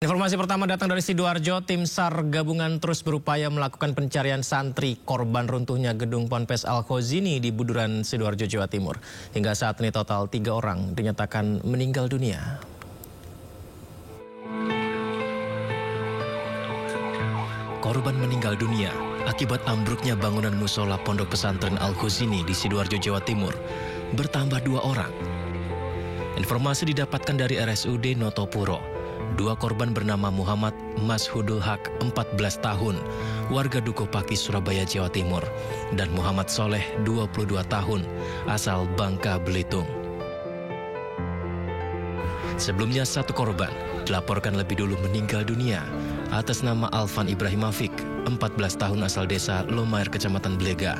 Informasi pertama datang dari Sidoarjo. Tim SAR gabungan terus berupaya melakukan pencarian santri korban runtuhnya gedung Ponpes Al-Khozini di Buduran, Sidoarjo, Jawa Timur. Hingga saat ini total 3 orang dinyatakan meninggal dunia. Korban meninggal dunia akibat ambruknya bangunan musola Pondok Pesantren Al-Khozini di Sidoarjo, Jawa Timur bertambah 2 orang. Informasi didapatkan dari RSUD Notopuro. 2 korban bernama Muhammad Mashudul Haq, 14 tahun, warga Dukuh Pakis, Surabaya, Jawa Timur, dan Muhammad Soleh, 22 tahun, asal Bangka Belitung. Sebelumnya 1 korban dilaporkan lebih dulu meninggal dunia atas nama Alvan Ibrahim Afik, 14 tahun, asal desa Lomair, Kecamatan Blega.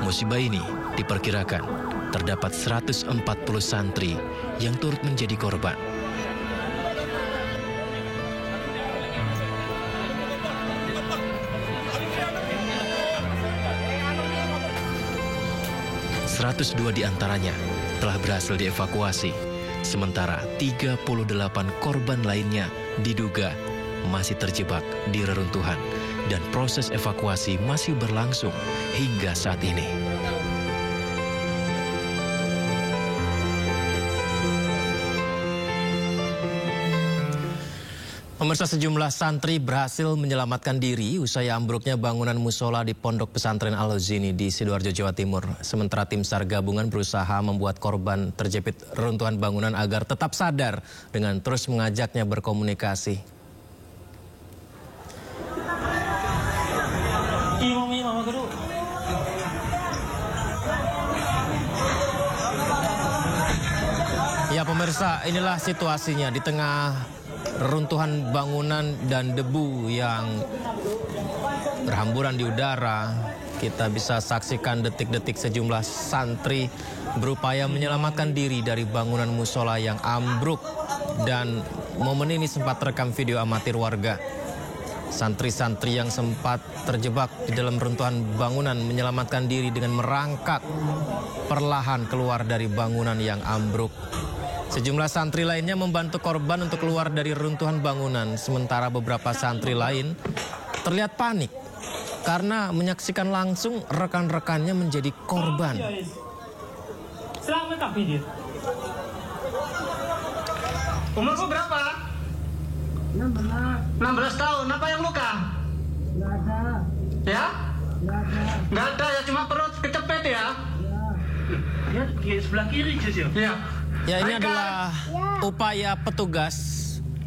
Musibah ini diperkirakan terdapat 140 santri yang turut menjadi korban. ...102 diantaranya telah berhasil dievakuasi, sementara 38 korban lainnya diduga masih terjebak di reruntuhan dan proses evakuasi masih berlangsung hingga saat ini. Pemirsa, sejumlah santri berhasil menyelamatkan diri usai ambruknya bangunan musola di Pondok Pesantren Al-Khozini di Sidoarjo, Jawa Timur. Sementara tim SAR gabungan berusaha membuat korban terjepit reruntuhan bangunan agar tetap sadar dengan terus mengajaknya berkomunikasi. Ya pemirsa, inilah situasinya di tengah reruntuhan bangunan dan debu yang berhamburan di udara. Kita bisa saksikan detik-detik sejumlah santri berupaya menyelamatkan diri dari bangunan musola yang ambruk, dan momen ini sempat terekam video amatir warga. Santri-santri yang sempat terjebak di dalam runtuhan bangunan menyelamatkan diri dengan merangkak perlahan keluar dari bangunan yang ambruk. Sejumlah santri lainnya membantu korban untuk keluar dari runtuhan bangunan, sementara beberapa santri lain terlihat panik karena menyaksikan langsung rekan-rekannya menjadi korban. Umurku berapa? 16 tahun. Apa yang luka? Nggak ada. Ya? Nggak ada ya, cuma perut kecepet ya? Ya, di sebelah kiri Jus ya? Iya. Ya, ini adalah upaya petugas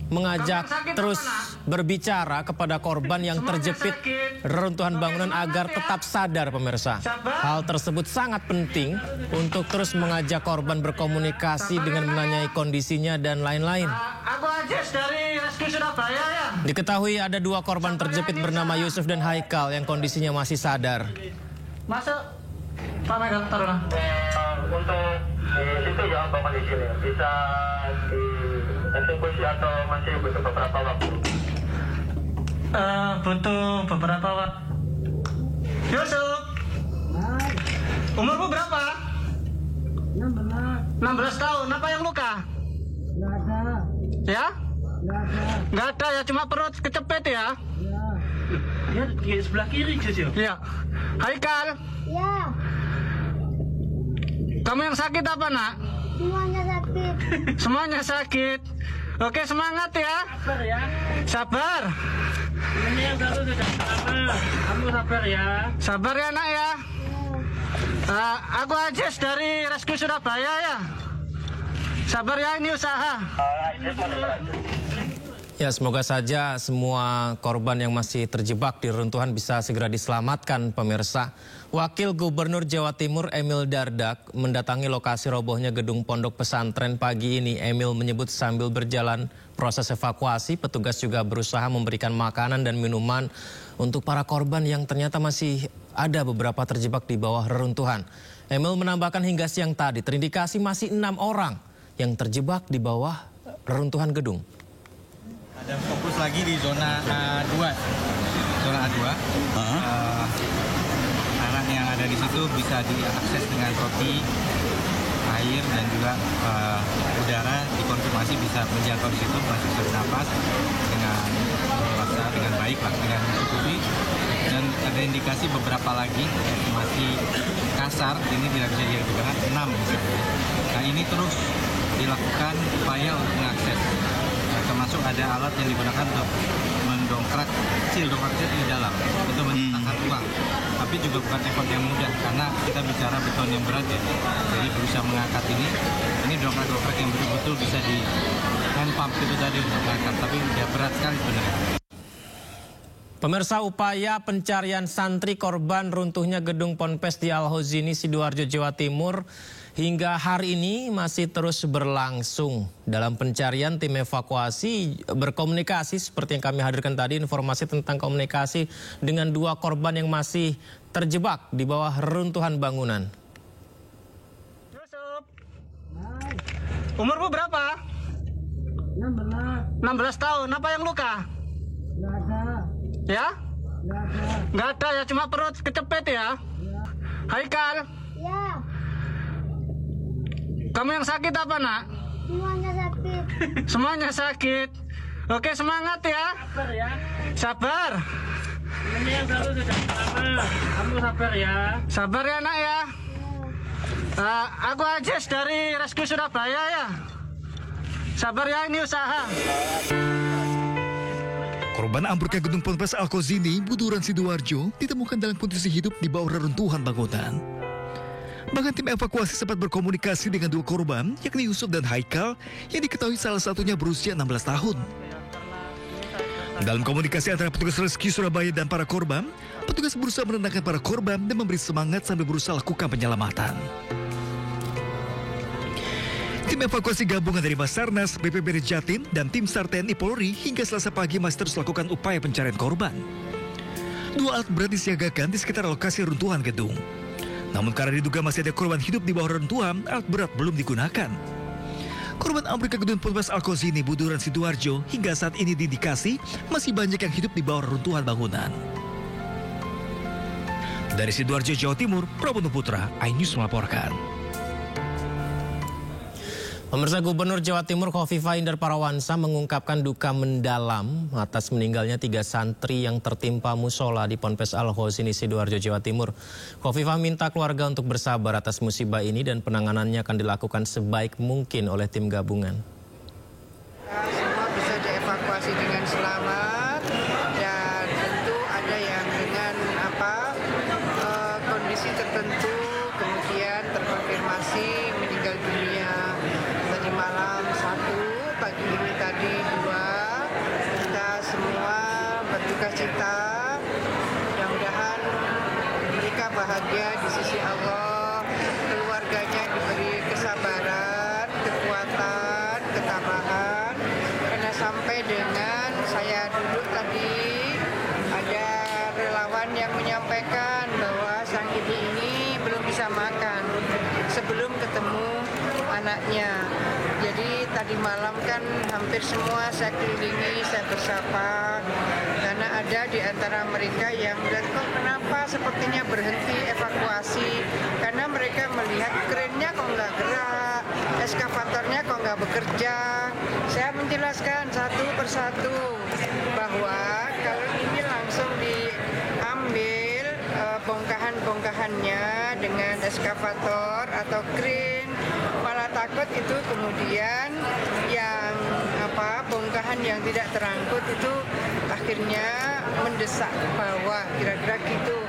mengajak terus berbicara kepada korban yang terjepit reruntuhan bangunan agar tetap sadar, pemirsa. Hal tersebut sangat penting untuk terus mengajak korban berkomunikasi dengan menanyai kondisinya dan lain-lain. Aku Ajis dari Rescue Surabaya ya. Diketahui ada 2 korban terjepit bernama Yusuf dan Haikal yang kondisinya masih sadar. Masuk, Pak Megal, taruhlah. Untuk di situ ya Bapak di sini bisa dieksekusi atau masih butuh beberapa waktu? Butuh beberapa waktu. Yusuf, umurku berapa? 16 tahun. Apa yang luka? Nggak ada. Ya? Nggak ada. Nggak ada ya, cuma perut kecepet ya? Ya. Ya, di sebelah kiri Jus ya? Iya. Haikal, Ya. kamu yang sakit apa nak? Semuanya sakit. Semuanya sakit. Oke, semangat ya. Sabar ya. Sabar. Ini yang satu sudah lama. Kamu sabar ya. Sabar ya nak ya. Aku Ajis dari Rescue Surabaya ya. Sabar ya, ini usaha. Ya, semoga saja semua korban yang masih terjebak di reruntuhan bisa segera diselamatkan, pemirsa. Wakil Gubernur Jawa Timur Emil Dardak mendatangi lokasi robohnya gedung Pondok Pesantren pagi ini. Emil menyebut sambil berjalan proses evakuasi, petugas juga berusaha memberikan makanan dan minuman untuk para korban yang ternyata masih ada beberapa terjebak di bawah reruntuhan. Emil menambahkan hingga siang tadi terindikasi masih 6 orang yang terjebak di bawah reruntuhan gedung. Ada fokus lagi di zona A2. Zona A2. Tanah yang ada di situ bisa diakses dengan roti, air, dan juga masih bisa menjangkau di situ, masih bisa bernapas dengan leluasa, dengan baik lah, dengan mencukupi. Dan ada indikasi beberapa lagi masih kasar, ini tidak bisa digunakan 6 misalnya. Nah ini terus dilakukan upaya untuk mengakses. Nah, termasuk ada alat yang digunakan untuk mendongkrak kecil di dalam untuk menciptakan uang. Tapi juga bukan effort yang mudah karena kita bicara beton yang berat ya. Jadi berusaha mengangkat ini dongkrak-dongkrak yang betul-betul bisa di hand pump itu tadi untuk mengangkat, tapi dia berat sekali sebenarnya. Pemirsa, upaya pencarian santri korban runtuhnya gedung Ponpes di Al-Hozini, Sidoarjo, Jawa Timur hingga hari ini masih terus berlangsung. Dalam pencarian, tim evakuasi berkomunikasi seperti yang kami hadirkan tadi, informasi tentang komunikasi dengan 2 korban yang masih terjebak di bawah reruntuhan bangunan. Yusuf, umurmu berapa? 16 tahun. Apa yang luka? Nggak ada. Ya? Nggak ada ya, cuma perut kecepet ya? Haikal? Ya, Kamu yang sakit apa nak? semuanya sakit. Semuanya sakit. Oke, semangat ya. Sabar ya. Sabar. Ini yang satu sudah lama. Kamu sabar ya. Sabar ya nak ya. Aku Ajis dari Rescue Surabaya ya. Sabar ya, ini usaha. Korban ambruknya gedung Ponpes Al-Hozini, Buduran, Sidoarjo, ditemukan dalam kondisi hidup di bawah reruntuhan bangunan. Bahkan tim evakuasi sempat berkomunikasi dengan 2 korban, yakni Yusuf dan Haikal, yang diketahui salah satunya berusia 16 tahun. Dalam komunikasi antara petugas Rescue Surabaya dan para korban, petugas berusaha menenangkan para korban dan memberi semangat sambil berusaha lakukan penyelamatan. Tim evakuasi gabungan dari Basarnas, BPBD Jatim, dan tim SAR TNI Polri hingga Selasa pagi masih terus lakukan upaya pencarian korban. 2 alat berat disiagakan di sekitar lokasi runtuhan gedung. Namun karena diduga masih ada korban hidup di bawah runtuhan, alat berat belum digunakan. Korban ambruknya gedung Ponpes Al-Hozini, Buduran, Sidoarjo hingga saat ini diindikasi masih banyak yang hidup di bawah runtuhan bangunan. Dari Sidoarjo, Jawa Timur, Prabowo Putra, iNews melaporkan. Pemirsa, Gubernur Jawa Timur Khofifah Indar Parawansa mengungkapkan duka mendalam atas meninggalnya 3 santri yang tertimpa musola di Ponpes Al-Hozini, Sidoarjo, Jawa Timur. Khofifah minta keluarga untuk bersabar atas musibah ini dan penanganannya akan dilakukan sebaik mungkin oleh tim gabungan. Semua bisa dievakuasi dengan selamat dan tentu ada yang dengan kondisi tertentu kemudian terkonfirmasi meninggal dunia. Tadi malam 1, pagi ini tadi 2. Kita semua berduka cita. Mudah-mudahan mereka bahagia di sisi Allah, keluarganya diberi kesabaran, kekuatan, ketabahan. Karena sampai dengan saya duduk tadi, ada relawan yang menyampaikan bahwa sang ibu ini belum bisa makan sebelum ketemu anaknya. Jadi tadi malam kan hampir semua saya kelilingi, saya bersapa. Karena ada di antara mereka yang bilang, kok kenapa sepertinya berhenti evakuasi? Karena mereka melihat kerennya kok nggak gerak, eskavatornya kok nggak bekerja. Saya menjelaskan satu persatu bahwa kalau ini langsung diambil bongkahan-bongkahannya dengan eskavator atau kren, malah takut itu kemudian yang bongkahan yang tidak terangkut itu akhirnya mendesak ke bawah, kira-kira gitu.